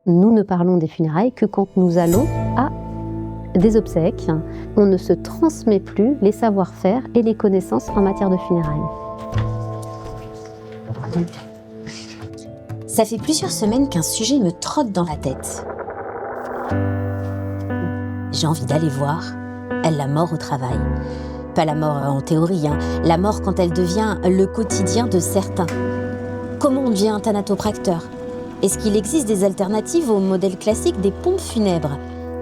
Nous ne parlons des funérailles que quand nous allons à des obsèques. On ne se transmet plus les savoir-faire et les connaissances en matière de funérailles. Ça fait plusieurs semaines qu'un sujet me trotte dans la tête. J'ai envie d'aller voir la mort au travail. Pas la mort en théorie, la mort quand elle devient le quotidien de certains. Comment on devient thanatopracteur ? Est-ce qu'il existe des alternatives au modèle classique des pompes funèbres ?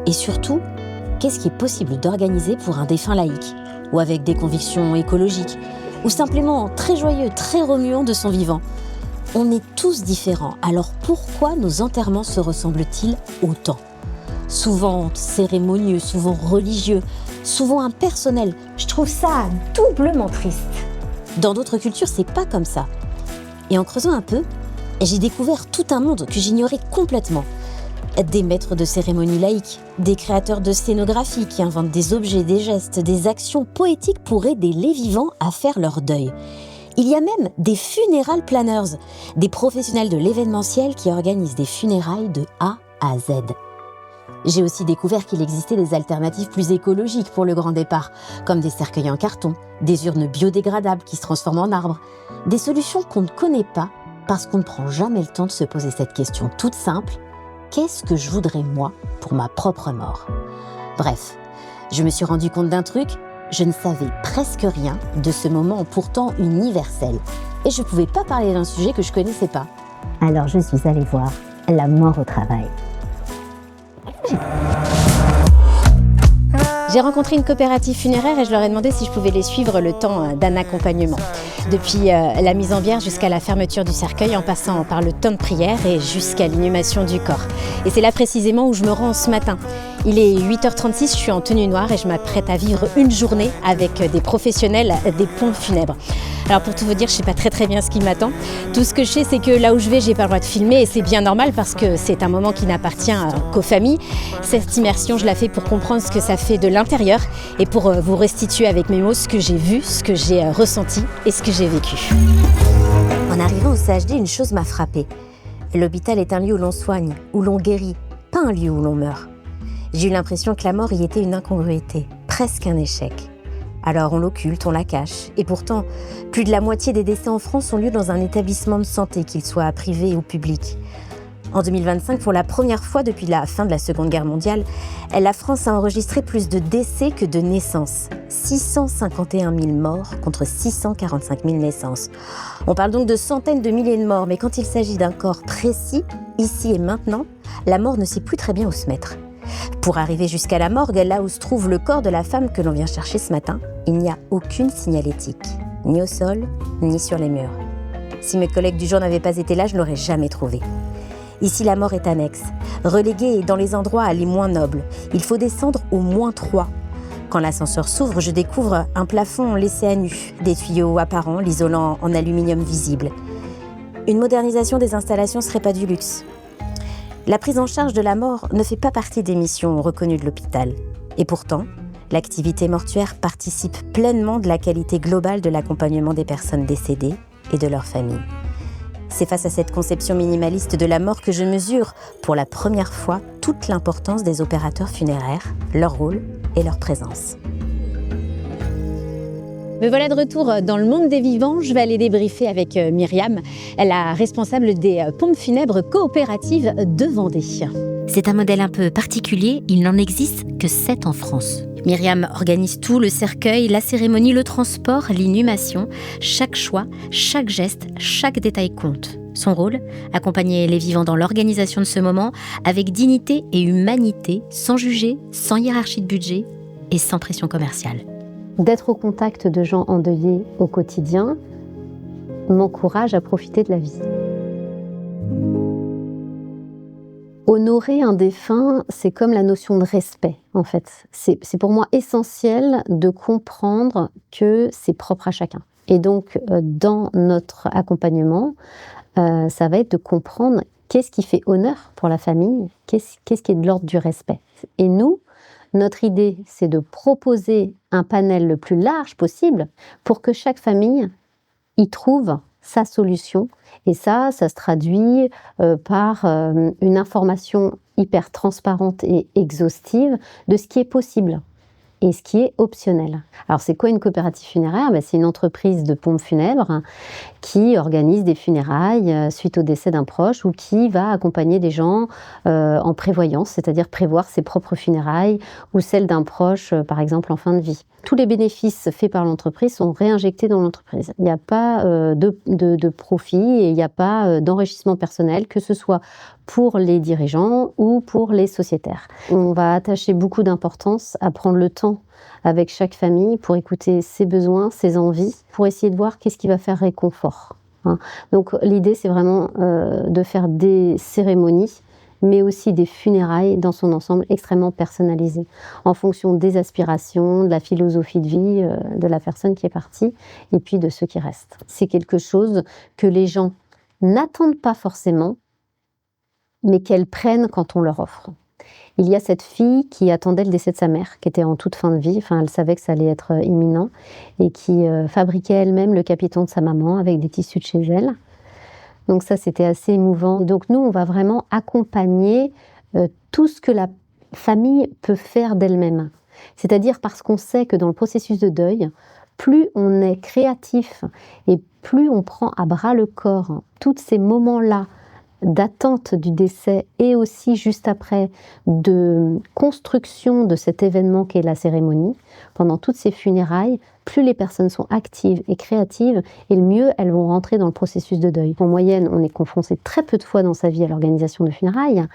Et surtout, qu'est-ce qui est possible d'organiser pour un défunt laïque ? Ou avec des convictions écologiques ? Ou simplement très joyeux, très remuant de son vivant ? On est tous différents, alors pourquoi nos enterrements se ressemblent-ils autant ? Souvent cérémonieux, souvent religieux, souvent impersonnels. Je trouve ça doublement triste. Dans d'autres cultures, c'est pas comme ça. Et en creusant un peu, j'ai découvert tout un monde que j'ignorais complètement. Des maîtres de cérémonie laïques, des créateurs de scénographie qui inventent des objets, des gestes, des actions poétiques pour aider les vivants à faire leur deuil. Il y a même des funeral planners, des professionnels de l'événementiel qui organisent des funérailles de A à Z. J'ai aussi découvert qu'il existait des alternatives plus écologiques pour le grand départ, comme des cercueils en carton, des urnes biodégradables qui se transforment en arbres, des solutions qu'on ne connaît pas parce qu'on ne prend jamais le temps de se poser cette question toute simple: qu'est-ce que je voudrais moi pour ma propre mort ? Bref, je me suis rendu compte d'un truc, je ne savais presque rien de ce moment pourtant universel. Et je ne pouvais pas parler d'un sujet que je ne connaissais pas. Alors je suis allée voir la mort au travail. J'ai rencontré une coopérative funéraire et je leur ai demandé si je pouvais les suivre le temps d'un accompagnement. Depuis la mise en bière jusqu'à la fermeture du cercueil, en passant par le temps de prière et jusqu'à l'inhumation du corps. Et c'est là précisément où je me rends ce matin. Il est 8h36, je suis en tenue noire et je m'apprête à vivre une journée avec des professionnels des pompes funèbres. Alors pour tout vous dire, je ne sais pas très bien ce qui m'attend. Tout ce que je sais, c'est que là où je vais, j'ai pas le droit de filmer et c'est bien normal parce que c'est un moment qui n'appartient qu'aux familles. Cette immersion, je la fais pour comprendre ce que ça fait de l'intérieur et pour vous restituer avec mes mots ce que j'ai vu, ce que j'ai ressenti et ce que j'ai vécu. En arrivant au CHD, une chose m'a frappée. L'hôpital est un lieu où l'on soigne, où l'on guérit, pas un lieu où l'on meurt. J'ai eu l'impression que la mort y était une incongruité, presque un échec. Alors on l'occulte, on la cache. Et pourtant, plus de la moitié des décès en France ont lieu dans un établissement de santé, qu'il soit privé ou public. En 2025, pour la première fois depuis la fin de la Seconde Guerre mondiale, la France a enregistré plus de décès que de naissances. 651 000 morts contre 645 000 naissances. On parle donc de centaines de milliers de morts, mais quand il s'agit d'un corps précis, ici et maintenant, la mort ne sait plus très bien où se mettre. Pour arriver jusqu'à la morgue, là où se trouve le corps de la femme que l'on vient chercher ce matin, il n'y a aucune signalétique, ni au sol, ni sur les murs. Si mes collègues du jour n'avaient pas été là, je ne l'aurais jamais trouvé. Ici, la mort est annexe, reléguée dans les endroits les moins nobles. Il faut descendre au -3. Quand l'ascenseur s'ouvre, je découvre un plafond laissé à nu, des tuyaux apparents, l'isolant en aluminium visible. Une modernisation des installations serait pas du luxe. La prise en charge de la mort ne fait pas partie des missions reconnues de l'hôpital. Et pourtant, l'activité mortuaire participe pleinement de la qualité globale de l'accompagnement des personnes décédées et de leurs familles. C'est face à cette conception minimaliste de la mort que je mesure, pour la première fois, toute l'importance des opérateurs funéraires, leur rôle et leur présence. Me voilà de retour dans le monde des vivants. Je vais aller débriefer avec Myriam, la responsable des pompes funèbres coopératives de Vendée. C'est un modèle un peu particulier, il n'en existe que 7 en France. Myriam organise tout, le cercueil, la cérémonie, le transport, l'inhumation. Chaque choix, chaque geste, chaque détail compte. Son rôle, accompagner les vivants dans l'organisation de ce moment avec dignité et humanité, sans juger, sans hiérarchie de budget et sans pression commerciale. D'être au contact de gens endeuillés au quotidien m'encourage à profiter de la vie. Honorer un défunt, c'est comme la notion de respect, en fait. C'est pour moi essentiel de comprendre que c'est propre à chacun. Et donc, dans notre accompagnement, ça va être de comprendre qu'est-ce qui fait honneur pour la famille, qu'est-ce qui est de l'ordre du respect. Et nous, notre idée, c'est de proposer un panel le plus large possible pour que chaque famille y trouve sa solution. Et ça se traduit par une information hyper transparente et exhaustive de ce qui est possible et ce qui est optionnel. Alors, c'est quoi une coopérative funéraire ? C'est une entreprise de pompes funèbres qui organise des funérailles suite au décès d'un proche ou qui va accompagner des gens en prévoyance, c'est-à-dire prévoir ses propres funérailles ou celles d'un proche, par exemple, en fin de vie. Tous les bénéfices faits par l'entreprise sont réinjectés dans l'entreprise. Il n'y a pas de profit et il n'y a pas d'enrichissement personnel, que ce soit pour les dirigeants ou pour les sociétaires. On va attacher beaucoup d'importance à prendre le temps avec chaque famille pour écouter ses besoins, ses envies, pour essayer de voir qu'est-ce qui va faire réconfort. Donc l'idée, c'est vraiment de faire des cérémonies, mais aussi des funérailles dans son ensemble extrêmement personnalisées, en fonction des aspirations, de la philosophie de vie de la personne qui est partie, et puis de ceux qui restent. C'est quelque chose que les gens n'attendent pas forcément, mais qu'elles prennent quand on leur offre. Il y a cette fille qui attendait le décès de sa mère, qui était en toute fin de vie, elle savait que ça allait être imminent, et qui fabriquait elle-même le capiton de sa maman avec des tissus de chez elle. Donc ça, c'était assez émouvant. Donc nous, on va vraiment accompagner tout ce que la famille peut faire d'elle-même. C'est-à-dire parce qu'on sait que dans le processus de deuil, plus on est créatif et plus on prend à bras le corps tous ces moments-là d'attente du décès et aussi juste après de construction de cet événement qu'est la cérémonie, pendant toutes ces funérailles, plus les personnes sont actives et créatives et le mieux elles vont rentrer dans le processus de deuil. En moyenne, on est confronté très peu de fois dans sa vie à l'organisation de funérailles.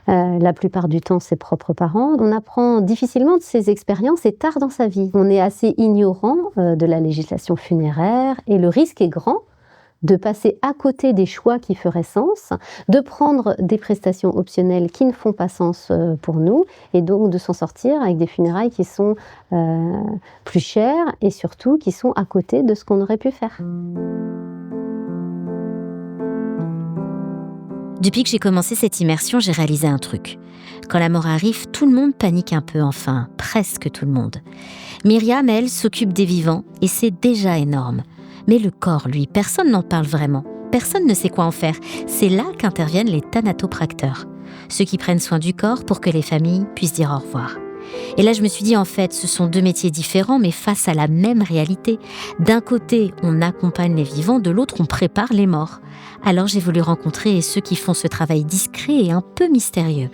La plupart du temps, ses propres parents. On apprend difficilement de ces expériences et tard dans sa vie. On est assez ignorant de la législation funéraire et le risque est grand de passer à côté des choix qui feraient sens, de prendre des prestations optionnelles qui ne font pas sens pour nous, et donc de s'en sortir avec des funérailles qui sont plus chères et surtout qui sont à côté de ce qu'on aurait pu faire. Depuis que j'ai commencé cette immersion, j'ai réalisé un truc. Quand la mort arrive, tout le monde panique un peu, enfin, presque tout le monde. Myriam, elle, s'occupe des vivants, et c'est déjà énorme. Mais le corps, lui, personne n'en parle vraiment. Personne ne sait quoi en faire. C'est là qu'interviennent les thanatopracteurs, ceux qui prennent soin du corps pour que les familles puissent dire au revoir. Et là, je me suis dit, en fait, ce sont deux métiers différents, mais face à la même réalité. D'un côté, on accompagne les vivants, de l'autre, on prépare les morts. Alors, j'ai voulu rencontrer ceux qui font ce travail discret et un peu mystérieux.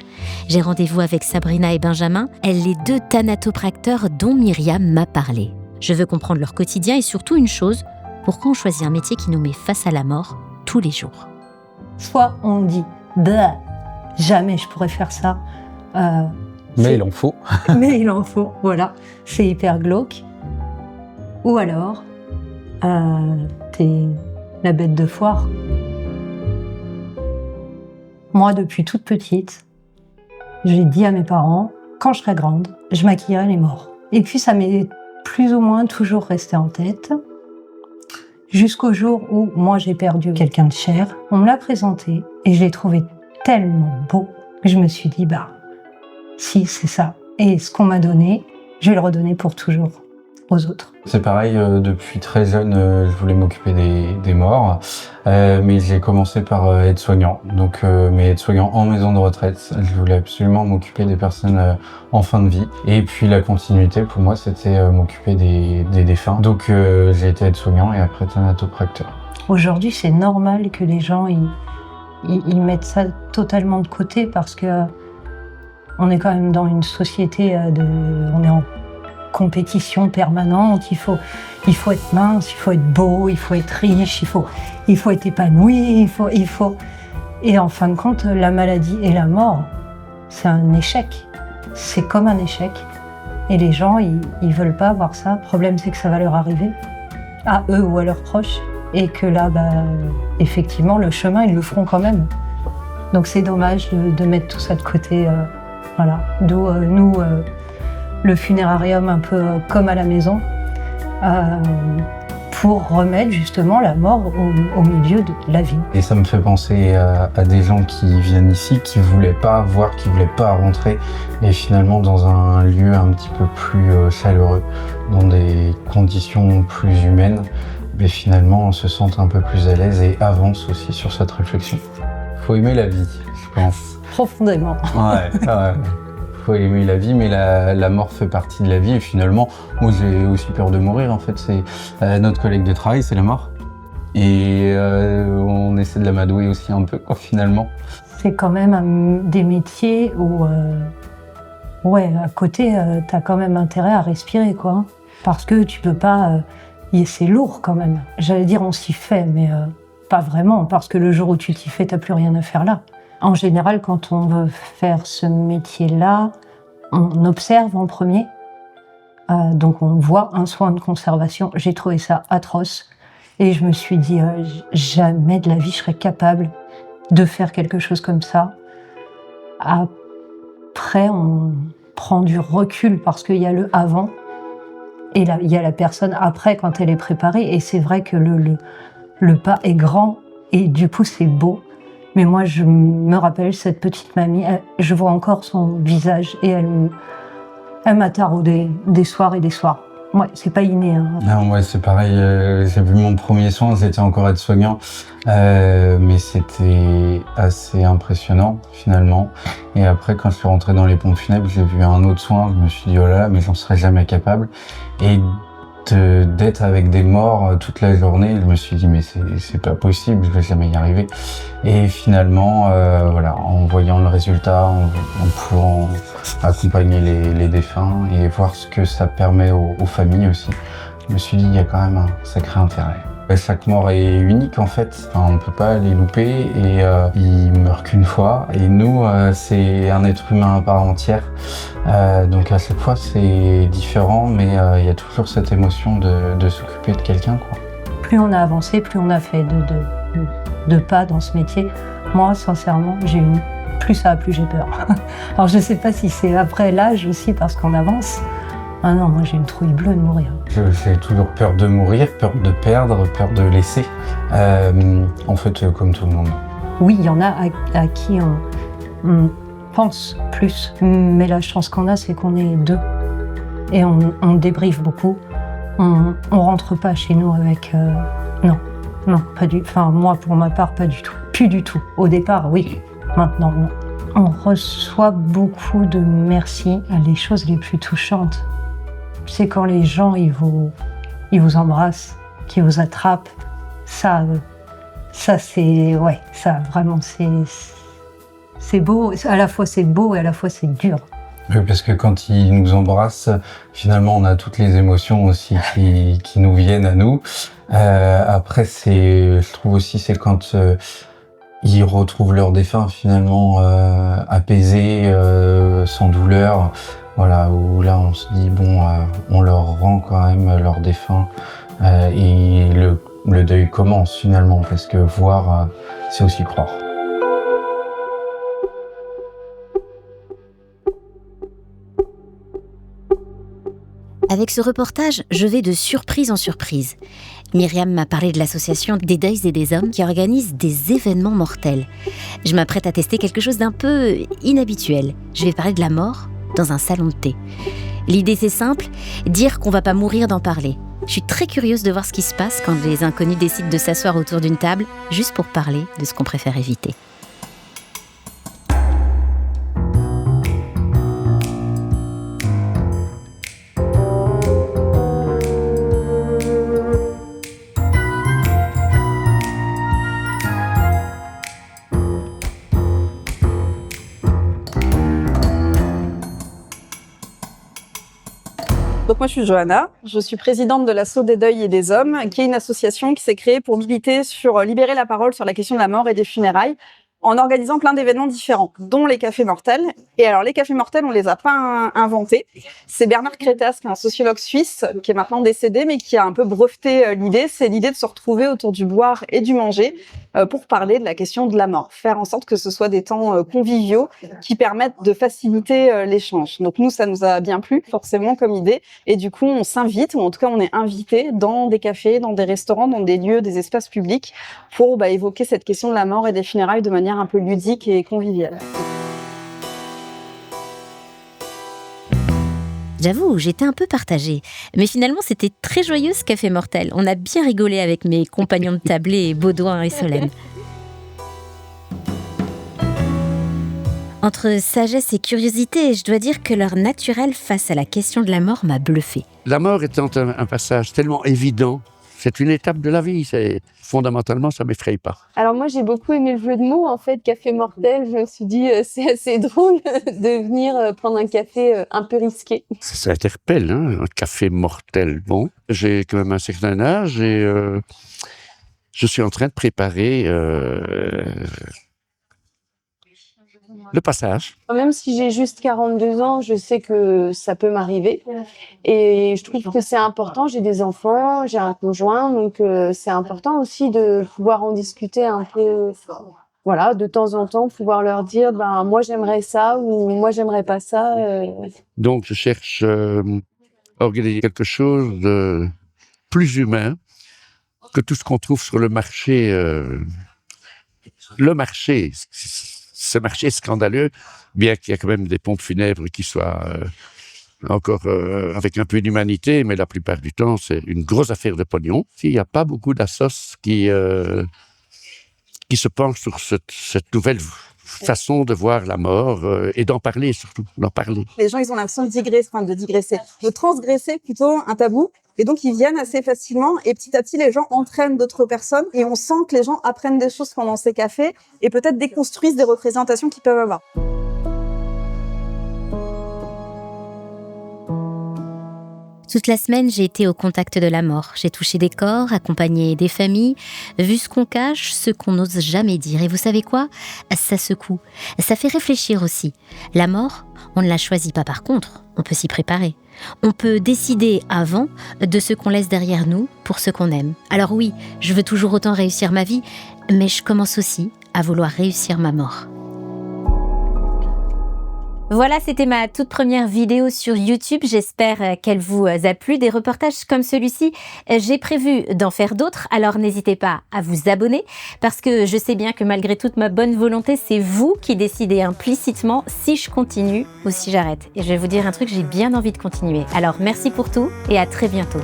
J'ai rendez-vous avec Sabrina et Benjamin, elles les deux thanatopracteurs dont Myriam m'a parlé. Je veux comprendre leur quotidien et surtout une chose, pourquoi on choisit un métier qui nous met face à la mort tous les jours. Soit on dit « jamais je pourrais faire ça », mais il en faut. Mais il en faut, voilà. C'est hyper glauque. Ou alors, t'es la bête de foire. Moi, depuis toute petite, j'ai dit à mes parents, quand je serai grande, je maquillerai les morts. Et puis, ça m'est plus ou moins toujours resté en tête. Jusqu'au jour où moi j'ai perdu quelqu'un de cher, on me l'a présenté et je l'ai trouvé tellement beau que je me suis dit si c'est ça. Et ce qu'on m'a donné, je vais le redonner pour toujours aux autres. C'est pareil, depuis très jeune, je voulais m'occuper des morts, mais j'ai commencé par être soignant. Donc, mais être soignant en maison de retraite, je voulais absolument m'occuper des personnes en fin de vie. Et puis la continuité, pour moi, c'était m'occuper des défunts. Donc j'ai été aide-soignant et après thanatopracteur. Aujourd'hui, c'est normal que les gens ils mettent ça totalement de côté parce que on est quand même dans une société on est en compétition permanente, il faut être mince, il faut être beau, il faut être riche, il faut être épanoui, il faut... Et en fin de compte, la maladie et la mort, c'est un échec. C'est comme un échec. Et les gens, ils veulent pas voir ça. Le problème, c'est que ça va leur arriver, à eux ou à leurs proches. Et que là, effectivement, le chemin, ils le feront quand même. Donc c'est dommage de mettre tout ça de côté. Voilà. D'où nous... le funérarium un peu comme à la maison, pour remettre justement la mort au milieu de la vie. Et ça me fait penser à des gens qui viennent ici, qui voulaient pas voir, qui voulaient pas rentrer, et finalement dans un lieu un petit peu plus chaleureux, dans des conditions plus humaines, mais finalement on se sente un peu plus à l'aise et avance aussi sur cette réflexion. Faut aimer la vie, je pense. Profondément. Ouais. Faut aimer la vie, mais la mort fait partie de la vie et finalement, moi j'ai aussi peur de mourir en fait. C'est notre collègue de travail, c'est la mort. Et on essaie de l'amadouer aussi un peu, quoi, finalement. C'est quand même des métiers où, à côté, t'as quand même intérêt à respirer, quoi. Parce que tu peux pas... c'est lourd, quand même. J'allais dire on s'y fait, mais pas vraiment, parce que le jour où tu t'y fais, t'as plus rien à faire là. En général, quand on veut faire ce métier-là, on observe en premier. Donc on voit un soin de conservation. J'ai trouvé ça atroce. Et je me suis dit, jamais de la vie je serais capable de faire quelque chose comme ça. Après, on prend du recul parce qu'il y a le avant et il y a la personne après quand elle est préparée. Et c'est vrai que le pas est grand et du coup c'est beau. Mais moi, je me rappelle cette petite mamie, je vois encore son visage et elle m'a taraudé des soirs et des soirs. Ouais, c'est pas inné. Hein. Non, ouais, c'est pareil. J'ai vu mon premier soin, j'étais encore aide-soignant, mais c'était assez impressionnant finalement. Et après, quand je suis rentré dans les pompes funèbres, j'ai vu un autre soin. Je me suis dit oh là là, mais j'en serais jamais capable. Et d'être avec des morts toute la journée, je me suis dit mais c'est pas possible, je vais jamais y arriver. Et finalement, voilà, en voyant le résultat, en pouvant accompagner les défunts et voir ce que ça permet aux familles aussi, je me suis dit il y a quand même un sacré intérêt. Chaque mort est unique en fait, enfin, on ne peut pas les louper et ils meurent qu'une fois. Et nous, c'est un être humain à part entière. Donc à chaque fois c'est différent, mais il y a toujours cette émotion de s'occuper de quelqu'un, quoi. Plus on a avancé, plus on a fait de pas dans ce métier. Moi, sincèrement, plus ça va, plus j'ai peur. Alors je sais pas si c'est après l'âge aussi parce qu'on avance. Ah non, moi j'ai une trouille bleue de mourir. J'ai toujours peur de mourir, peur de perdre, peur de laisser. En fait, comme tout le monde. Oui, il y en a à qui on pense plus. Mais la chance qu'on a, c'est qu'on est deux. Et on débriefe beaucoup. On rentre pas chez nous avec... Non, pas du tout. Enfin, moi, pour ma part, pas du tout. Plus du tout. Au départ, oui. Maintenant, non. On reçoit beaucoup de merci. Les choses les plus touchantes, c'est quand les gens, ils vous embrassent, qu'ils vous attrapent. Ça c'est... Ouais, ça, vraiment, c'est beau. À la fois, c'est beau et à la fois, c'est dur. Oui, parce que quand ils nous embrassent, finalement, on a toutes les émotions aussi qui nous viennent à nous. Après, je trouve aussi, c'est quand ils retrouvent leur défunt finalement apaisé, sans douleur. Voilà, où là, on se dit, bon, on leur rend quand même leur défunt. Et le deuil commence finalement, parce que voir, c'est aussi croire. Avec ce reportage, je vais de surprise en surprise. Myriam m'a parlé de l'association des Deuils et des Hommes qui organise des événements mortels. Je m'apprête à tester quelque chose d'un peu inhabituel. Je vais parler de la mort dans un salon de thé. L'idée c'est simple, dire qu'on va pas mourir d'en parler. Je suis très curieuse de voir ce qui se passe quand les inconnus décident de s'asseoir autour d'une table, juste pour parler de ce qu'on préfère éviter. Donc moi je suis Johanna, je suis présidente de l'Asso des Deuils et des Hommes, qui est une association qui s'est créée pour militer sur libérer la parole sur la question de la mort et des funérailles, en organisant plein d'événements différents, dont les cafés mortels. Et alors les cafés mortels, on les a pas inventés. C'est Bernard Crétas, qui est un sociologue suisse, qui est maintenant décédé, mais qui a un peu breveté l'idée. C'est l'idée de se retrouver autour du boire et du manger pour parler de la question de la mort. Faire en sorte que ce soit des temps conviviaux qui permettent de faciliter l'échange. Donc nous, ça nous a bien plu, forcément, comme idée. Et du coup, on s'invite, ou en tout cas, on est invité dans des cafés, dans des restaurants, dans des lieux, des espaces publics pour évoquer cette question de la mort et des funérailles de manière un peu ludique et conviviale. J'avoue, j'étais un peu partagée. Mais finalement, c'était très joyeux ce café mortel. On a bien rigolé avec mes compagnons de tablée, Baudouin et Solène. Entre sagesse et curiosité, je dois dire que leur naturel face à la question de la mort m'a bluffé. La mort étant un passage tellement évident, c'est une étape de la vie. Fondamentalement, ça ne m'effraie pas. Alors moi, j'ai beaucoup aimé le jeu de mots, en fait, café mortel. Je me suis dit, c'est assez drôle de venir prendre un café un peu risqué. Ça interpelle, hein, un café mortel. Bon, j'ai quand même un certain âge et je suis en train de préparer le passage. Même si j'ai juste 42 ans, je sais que ça peut m'arriver. Et je trouve que c'est important. J'ai des enfants, j'ai un conjoint, donc c'est important aussi de pouvoir en discuter un peu. Voilà, de temps en temps, pouvoir leur dire, moi j'aimerais ça ou moi j'aimerais pas ça. Donc je cherche à organiser quelque chose de plus humain que tout ce qu'on trouve sur le marché. Le marché, ce marché scandaleux, bien qu'il y ait quand même des pompes funèbres qui soient encore avec un peu d'humanité, mais la plupart du temps, c'est une grosse affaire de pognon. Il n'y a pas beaucoup d'assos qui se penchent sur cette nouvelle façon de voir la mort et d'en parler surtout, d'en parler. Les gens, ils ont l'impression de transgresser plutôt un tabou. Et donc, ils viennent assez facilement et petit à petit, les gens entraînent d'autres personnes et on sent que les gens apprennent des choses pendant ces cafés et peut-être déconstruisent des représentations qu'ils peuvent avoir. Toute la semaine, j'ai été au contact de la mort. J'ai touché des corps, accompagné des familles, vu ce qu'on cache, ce qu'on n'ose jamais dire. Et vous savez quoi ? Ça secoue. Ça fait réfléchir aussi. La mort, on ne la choisit pas par contre. On peut s'y préparer. On peut décider avant de ce qu'on laisse derrière nous pour ce qu'on aime. Alors oui, je veux toujours autant réussir ma vie, mais je commence aussi à vouloir réussir ma mort. Voilà, c'était ma toute première vidéo sur YouTube. J'espère qu'elle vous a plu. Des reportages comme celui-ci, j'ai prévu d'en faire d'autres. Alors n'hésitez pas à vous abonner parce que je sais bien que malgré toute ma bonne volonté, c'est vous qui décidez implicitement si je continue ou si j'arrête. Et je vais vous dire un truc, j'ai bien envie de continuer. Alors merci pour tout et à très bientôt.